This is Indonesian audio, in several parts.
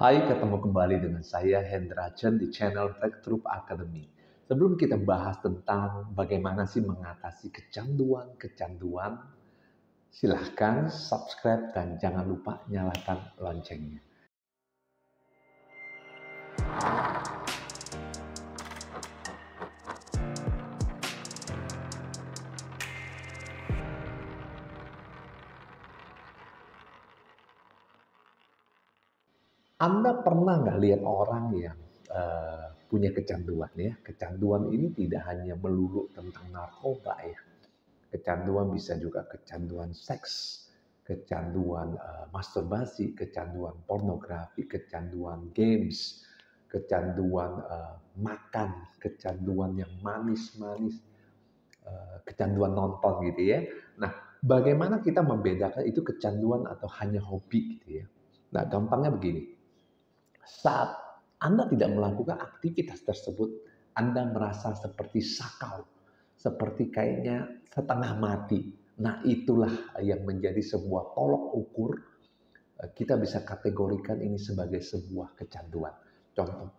Hai, ketemu kembali dengan saya Hendra Chen di channel Breakthrough Academy. Sebelum kita bahas tentang bagaimana sih mengatasi kecanduan, silahkan subscribe dan jangan lupa nyalakan loncengnya. Anda pernah nggak lihat orang yang punya kecanduan ya? Kecanduan ini tidak hanya melulu tentang narkoba ya. Kecanduan bisa juga kecanduan seks, kecanduan masturbasi, kecanduan pornografi, kecanduan games, kecanduan makan, kecanduan yang manis-manis, kecanduan nonton gitu ya. Nah, bagaimana kita membedakan itu kecanduan atau hanya hobi gitu ya? Nah, gampangnya begini. Saat Anda tidak melakukan aktivitas tersebut, Anda merasa seperti sakau, seperti kayaknya setengah mati. Nah, itulah yang menjadi sebuah tolok ukur. Kita bisa kategorikan ini sebagai sebuah kecanduan. Contoh,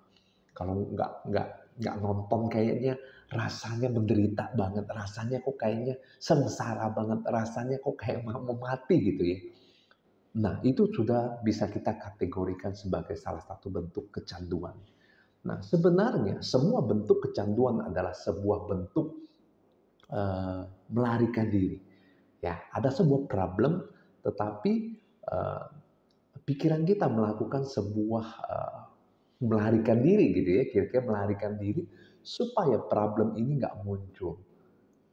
kalau nggak nonton kayaknya rasanya menderita banget, rasanya kok kayaknya sengsara banget, rasanya kok kayak mau mati gitu ya. Nah, itu sudah bisa kita kategorikan sebagai salah satu bentuk kecanduan. Nah, sebenarnya semua bentuk kecanduan adalah sebuah bentuk melarikan diri. Ya, ada sebuah problem, tetapi uh, pikiran kita melakukan sebuah melarikan diri gitu ya, kira-kira melarikan diri supaya problem ini nggak muncul,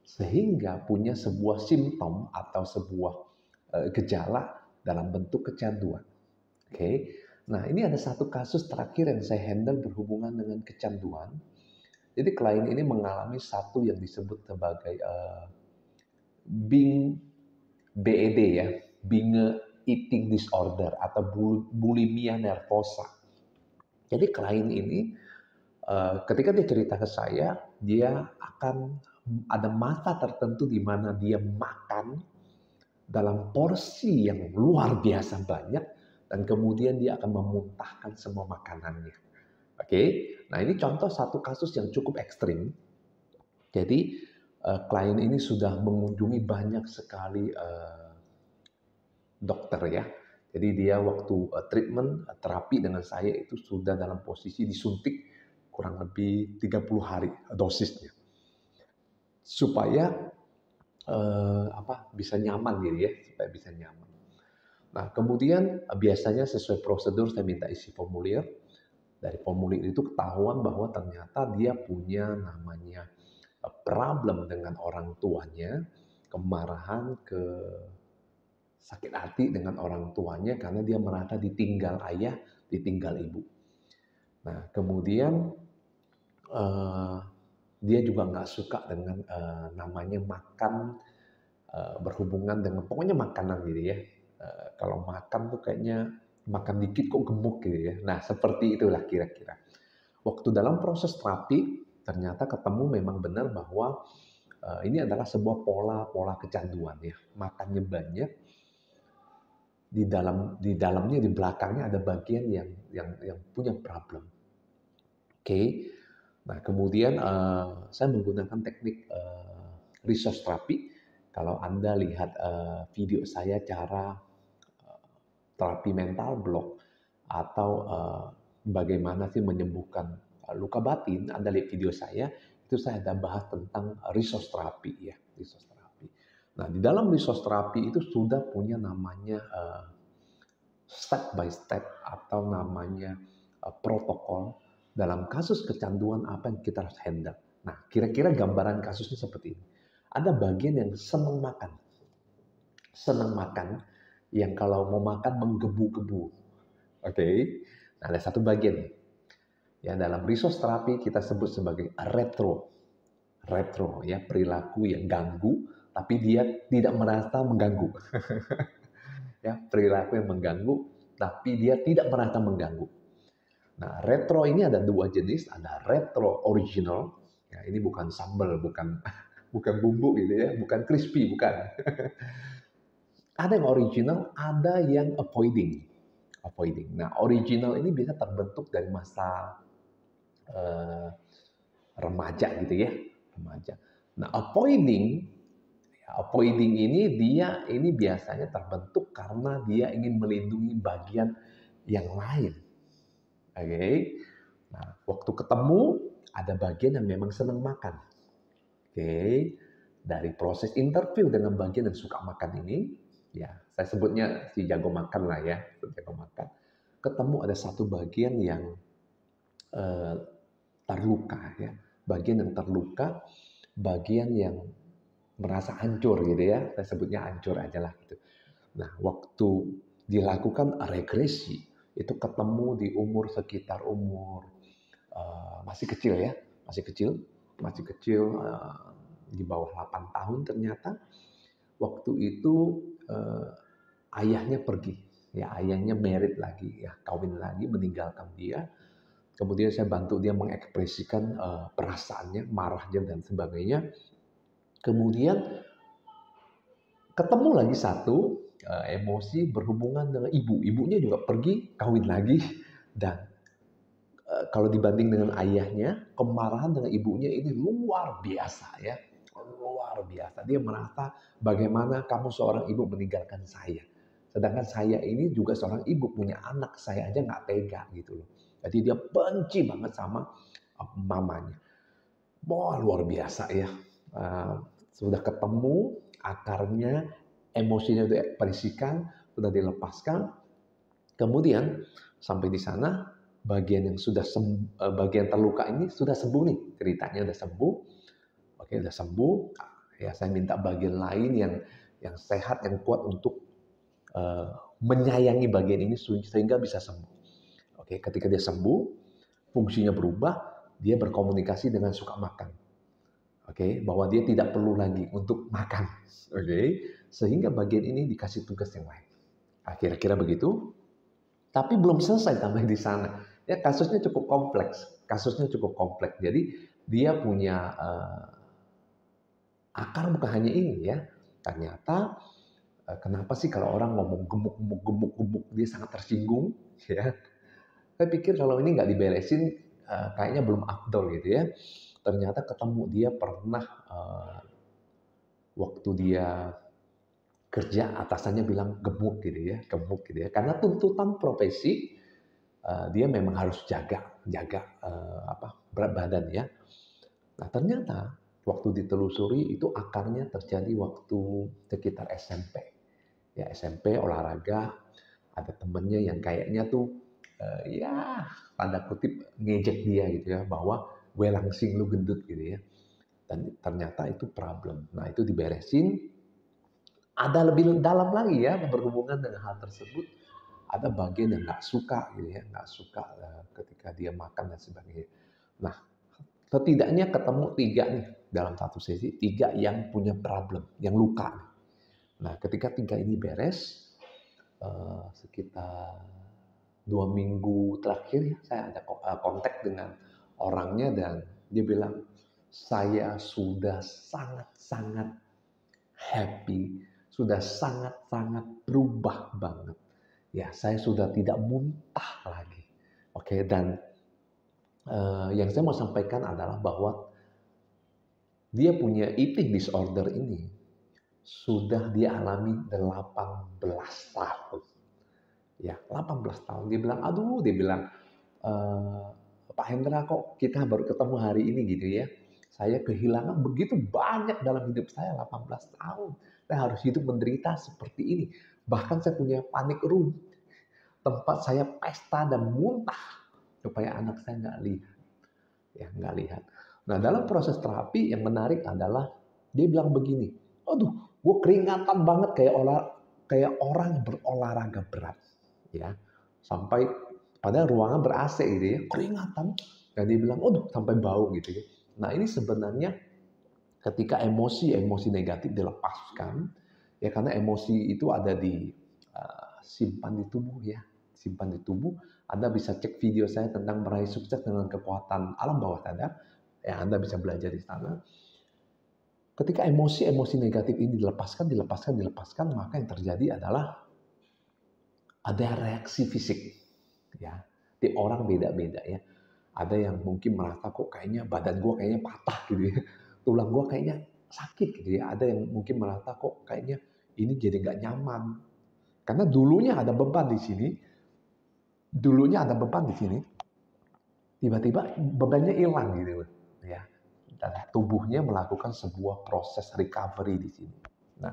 sehingga punya sebuah simptom atau sebuah gejala dalam bentuk kecanduan. Oke, nah ini ada satu kasus terakhir yang saya handle berhubungan dengan kecanduan. Jadi klien ini mengalami satu yang disebut sebagai BED ya, binge eating disorder atau bulimia nervosa. Jadi klien ini ketika dia cerita ke saya, dia akan ada masa tertentu di mana dia makan dalam porsi yang luar biasa banyak dan kemudian dia akan memuntahkan semua makanannya. Oke, nah ini contoh satu kasus yang cukup ekstrim. Jadi klien ini sudah mengunjungi banyak sekali dokter ya. Jadi dia waktu treatment terapi dengan saya itu sudah dalam posisi disuntik kurang lebih 30 hari dosisnya. Supaya bisa nyaman gitu ya, supaya bisa nyaman. Nah, kemudian biasanya sesuai prosedur saya minta isi formulir. Dari formulir itu ketahuan bahwa ternyata dia punya namanya problem dengan orang tuanya, kemarahan, sakit hati dengan orang tuanya karena dia merasa ditinggal ayah, ditinggal ibu. Nah, kemudian dia juga nggak suka dengan namanya makan berhubungan dengan pokoknya makanan gitu ya. Kalau makan tuh kayaknya makan dikit kok gemuk gitu ya. Nah, seperti itulah kira-kira. Waktu dalam proses terapi ternyata ketemu memang benar bahwa ini adalah sebuah pola kecanduan ya. Makannya banyak, di dalamnya di belakangnya ada bagian yang punya problem. Oke. Nah, kemudian saya menggunakan teknik resource terapi. Kalau Anda lihat video saya cara terapi mental block atau bagaimana sih menyembuhkan luka batin, Anda lihat video saya, itu saya ada bahas tentang resource terapi ya, resource terapi. Nah, di dalam resource terapi itu sudah punya namanya step by step atau namanya protokol dalam kasus kecanduan apa yang kita harus handle. Nah, kira-kira gambaran kasusnya seperti ini. Ada bagian yang senang makan, yang kalau mau makan menggebu-gebu. Oke, nah ada satu bagian yang dalam resource terapi kita sebut sebagai retro ya, perilaku yang ganggu tapi dia tidak merasa mengganggu. Ya, perilaku yang mengganggu tapi dia tidak merasa mengganggu. Nah, retro ini ada dua jenis, ada retro original. Ya, ini bukan sambal, bukan bukan bumbu gitu ya, bukan crispy, bukan. Ada yang original, ada yang avoiding. avoiding. Nah, original ini bisa terbentuk dari masa eh, remaja gitu ya, remaja. Nah, avoiding ini biasanya terbentuk karena dia ingin melindungi bagian yang lain. Oke. Nah, waktu ketemu ada bagian yang memang senang makan. Oke. Dari proses interview dengan bagian yang suka makan ini, ya, saya sebutnya si jago makan lah ya, jago makan. Ketemu ada satu bagian yang eh, terluka ya. Bagian yang terluka, bagian yang merasa hancur gitu ya. Saya sebutnya hancur aja lah gitu. Nah, waktu dilakukan regresi, itu ketemu di umur sekitar umur masih kecil ya, masih kecil di bawah 8 tahun ternyata. Waktu itu ayahnya pergi, ya ayahnya married lagi, ya kawin lagi, meninggalkan dia. Kemudian saya bantu dia mengekspresikan perasaannya, marahnya dan sebagainya. Kemudian ketemu lagi satu emosi berhubungan dengan ibu. Ibunya juga pergi, kawin lagi. Dan kalau dibanding dengan ayahnya, kemarahan dengan ibunya ini luar biasa ya. Luar biasa. Dia merasa bagaimana kamu seorang ibu meninggalkan saya. Sedangkan saya ini juga seorang ibu punya anak, saya aja nggak tega gitu loh. Jadi dia benci banget sama mamanya. Wah, luar biasa ya. Sudah ketemu akarnya, emosinya sudah ekspresikan, sudah dilepaskan. Kemudian sampai di sana bagian yang bagian terluka ini sudah sembuh nih, ceritanya sudah sembuh. Oke, sudah sembuh. Ya, saya minta bagian lain yang sehat, yang kuat untuk menyayangi bagian ini sehingga bisa sembuh. Oke, ketika dia sembuh, fungsinya berubah, dia berkomunikasi dengan suka makan. Oke, bahwa dia tidak perlu lagi untuk makan. Oke, sehingga bagian ini dikasih tugas yang lain. Kira-kira begitu. Tapi belum selesai sampai di sana. Ya, kasusnya cukup kompleks. Jadi dia punya akar bukan hanya ini ya. Ternyata kenapa sih kalau orang ngomong gemuk, dia sangat tersinggung ya. Saya pikir kalau ini nggak diberesin kayaknya belum afdol gitu ya. Ternyata ketemu dia pernah waktu dia kerja atasannya bilang gemuk gitu ya. Karena tuntutan profesi dia memang harus jaga berat badan ya. Nah, ternyata waktu ditelusuri itu akarnya terjadi waktu sekitar SMP. Ya, SMP olahraga, ada temennya yang kayaknya tuh ya tanda kutip ngejek dia gitu ya, bahwa gue langsing lu gendut gitu ya. Dan ternyata itu problem. Nah, itu diberesin. Ada lebih dalam lagi ya berhubungan dengan hal tersebut. Ada bagian yang nggak suka gitu ya, nggak suka ketika dia makan dan sebagainya. Nah, setidaknya ketemu 3 nih dalam satu sesi, 3 yang punya problem, yang luka. Nah, ketika 3 ini beres, sekitar 2 minggu terakhir ya, saya ada kontak dengan orangnya dan dia bilang, saya sudah sangat-sangat happy, sudah sangat-sangat berubah banget. Ya, saya sudah tidak muntah lagi. Oke, dan yang saya mau sampaikan adalah bahwa dia punya eating disorder ini sudah dialami 18 tahun. Ya, 18 tahun. Dia bilang, aduh, dia bilang, Pak Hendra kok kita baru ketemu hari ini gitu ya. Saya kehilangan begitu banyak dalam hidup saya 18 tahun. Saya harus hidup menderita seperti ini. Bahkan saya punya panic room. Tempat saya pesta dan muntah supaya anak saya nggak lihat. Ya, nggak lihat. Nah, dalam proses terapi yang menarik adalah dia bilang begini, aduh, gue keringatan banget kayak orang yang berolahraga berat, ya, sampai pada ruangan ber-AC gitu ya, keringatan. Dan dia bilang, aduh, sampai bau gitu ya. Nah, ini sebenarnya ketika emosi negatif dilepaskan, ya karena emosi itu ada simpan di tubuh ya, simpan di tubuh. Anda bisa cek video saya tentang meraih sukses dengan kekuatan alam bawah sadar. Ya, Anda bisa belajar di sana. Ketika emosi negatif ini dilepaskan, maka yang terjadi adalah ada reaksi fisik, ya. Di orang beda-beda ya. Ada yang mungkin merasa kok kayaknya badan gue kayaknya patah gitu ya. Tulang gue kayaknya sakit gitu ya. Ada yang mungkin merasa kok kayaknya ini jadi nggak nyaman. Karena dulunya ada beban di sini. Dulunya ada beban di sini. Tiba-tiba bebannya hilang gitu ya. Dan tubuhnya melakukan sebuah proses recovery di sini. Nah,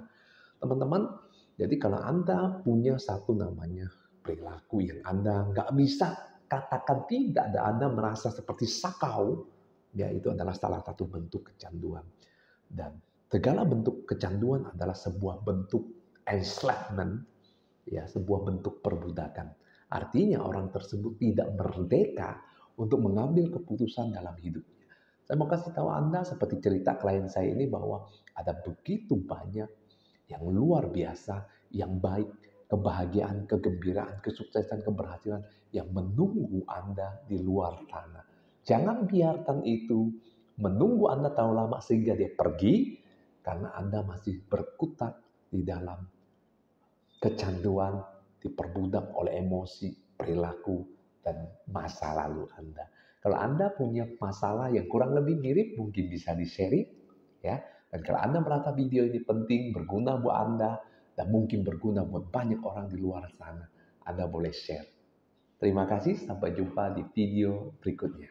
teman-teman, jadi kalau Anda punya satu namanya perilaku yang Anda nggak bisa katakan tidak, dan Anda merasa seperti sakau, ya itu adalah salah satu bentuk kecanduan. Dan segala bentuk kecanduan adalah sebuah bentuk enslavement, ya sebuah bentuk perbudakan. Artinya orang tersebut tidak merdeka untuk mengambil keputusan dalam hidupnya. Saya mau kasih tahu Anda seperti cerita klien saya ini bahwa ada begitu banyak yang luar biasa, yang baik, kebahagiaan, kegembiraan, kesuksesan, keberhasilan yang menunggu Anda di luar sana. Jangan biarkan itu menunggu Anda terlalu lama sehingga dia pergi karena Anda masih berkutat di dalam kecanduan, diperbudak oleh emosi, perilaku, dan masa lalu Anda. Kalau Anda punya masalah yang kurang lebih mirip, mungkin bisa di-sharing, ya. Dan kalau Anda merasa video ini penting, berguna buat Anda, dan mungkin berguna buat banyak orang di luar sana, Anda boleh share. Terima kasih, sampai jumpa di video berikutnya.